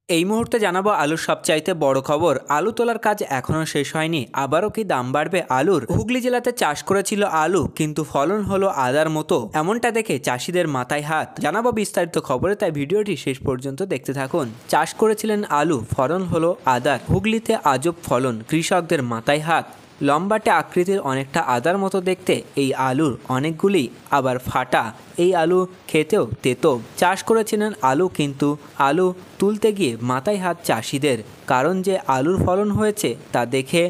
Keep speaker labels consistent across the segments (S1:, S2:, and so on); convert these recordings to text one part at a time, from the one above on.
S1: এই মুহূর্তে জানাবো আলুর সবচাইতে বড় খবর। আলু তোলার কাজ এখনো শেষ হয়নি, আবারও কি দাম বাড়বে আলুর? হুগলি জেলাতে চাষ করেছিল আলু, কিন্তু ফলন হলো আদার মতো। এমনটা দেখে চাষিদের মাথায় হাত। জানাবো বিস্তারিত খবরে, তাই ভিডিওটি শেষ পর্যন্ত দেখতে থাকুন। চাষ করেছিলেন আলু, ফলন হলো আদার। হুগলিতে আজব ফলন, কৃষকদের মাথায় হাত। লম্বাটে আকৃতির, অনেকটা আদার মতো দেখতে এই আলুর অনেকগুলি, আবার ফাটা। এই আলু খেতেও তেতো। চাষ করেছিলেন আলু, কিন্তু আলু তুলতে গিয়ে মাথায় হাত চাষিদের। কারণ যে আলুর ফলন হয়েছে তা দেখে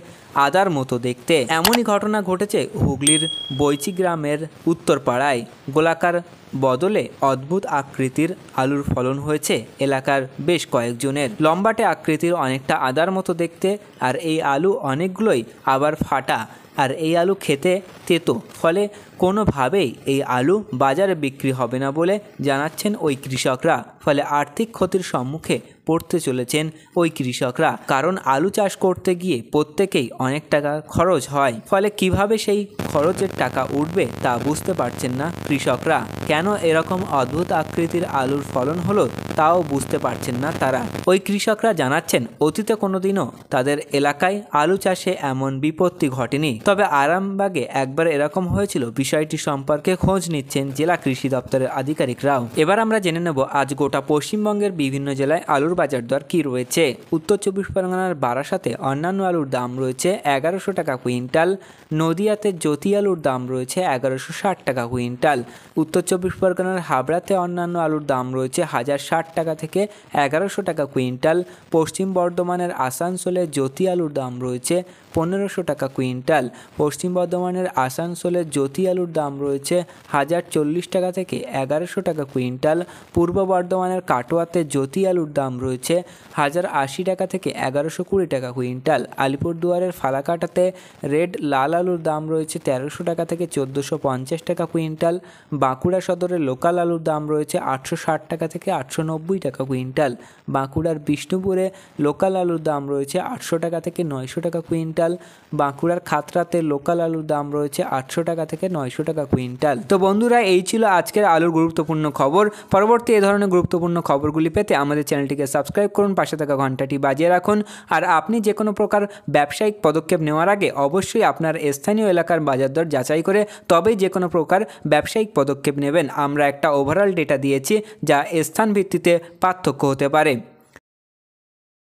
S1: আদার মতো দেখতে। এমনই ঘটনা ঘটেছে হুগলির বৈচি গ্রামের উত্তরপাড়ায়। গোলাকার বদলে অদ্ভুত আকৃতির আলুর ফলন হয়েছে এলাকার বেশ কয়েকজনের। লম্বাটে আকৃতির, অনেকটা আদার মতো দেখতে, আর এই আলু অনেকগুলোই আবার ফাটা। আর এই আলু খেতে তেতো, ফলে কোনোভাবেই এই আলু বাজারে বিক্রি হবে না বলে জানাচ্ছেন ওই কৃষকরা। ফলে আর্থিক ক্ষতির সম্মুখে পড়তে চলেছেন ওই কৃষকরা। কারণ আলু চাষ করতে গিয়ে প্রত্যেকেই অনেক টাকা খরচ হয়, ফলে কিভাবে সেই খরচের টাকা উঠবে তা বুঝতে পারছেন না কৃষকরা। কেন এরকম অদ্ভুত আকৃতির আলুর ফলন হলো তাও বুঝতে পারছেন না তারা। ওই কৃষকরা জানাচ্ছেন অতীতে কোনোদিনও তাদের এলাকায় আলু চাষে এমন বিপত্তি ঘটেনি, তবে আরামবাগে একবার এরকম হয়েছিল। বিষয়টি সম্পর্কে খোঁজ নিচ্ছেন জেলা কৃষি দপ্তরের আধিকারিকরাও। এবার আমরা জেনে নেব আজ গোটা পশ্চিমবঙ্গের বিভিন্ন জেলায় আলুর বাজার দর কি রয়েছে। উত্তর চব্বিশ পরগনার বারাসাতে অন্যান্য আলুর দাম রয়েছে 1100 টাকা কুইন্টাল। নদিয়াতে জ্যোতি আলুর দাম রয়েছে 1160 টাকা কুইন্টাল। উত্তর চব্বিশ পরগনার হাবড়াতে অন্যান্য আলুর দাম রয়েছে 1060 টাকা থেকে 1100 টাকা কুইন্টাল। পশ্চিম বর্ধমানের আসানসোলে জ্যোতি আলুর দাম রয়েছে 1500 টাকা কুইন্টাল। পশ্চিম বর্ধমানের আসানসোলে জ্যোতি আলুর দাম রয়েছে 1040 টাকা থেকে 1100 টাকা কুইন্টাল। পূর্ব বর্ধমানের কাটোয়াতে জ্যোতি আলুর দাম রয়েছে 1080 টাকা থেকে 1120 টাকা কুইন্টাল। আলিপুরদুয়ারের ফালাকাটাতে রেড লাল আলুর দাম রয়েছে 1300 টাকা থেকে 1450 টাকা কুইন্টাল। বাঁকুড়া সদরের লোকাল আলুর দাম রয়েছে 860 টাকা থেকে 890 টাকা কুইন্টাল। বাঁকুড়ার বিষ্ণুপুরে লোকাল আলুর দাম রয়েছে 800 টাকা থেকে 900 টাকা কুইন্টাল। বাঁকুড়ার খাতড়াতে লোকাল আলুর দাম রয়েছে 800 টাকা থেকে 900 টাকা কুইন্টাল। তো বন্ধুরা, এই ছিল আজকের আলুর গুরুত্বপূর্ণ খবর। পরবর্তী এ ধরনের গুরুত্বপূর্ণ খবরগুলি পেতে আমাদের চ্যানেলটিকে সাবস্ক্রাইব করুন, পাশে থাকা ঘন্টাটি বাজিয়ে রাখুন। আর আপনি যে কোনো প্রকার ব্যবসায়িক পদক্ষেপ নেওয়ার আগে অবশ্যই আপনার স্থানীয় এলাকার বাজার দর যাচাই করে তবেই যে কোনো প্রকার ব্যবসায়িক পদক্ষেপ নেবেন। আমরা একটা ওভারঅল ডেটা দিয়েছি, যা স্থান ভিত্তিতে পার্থক্য হতে পারে।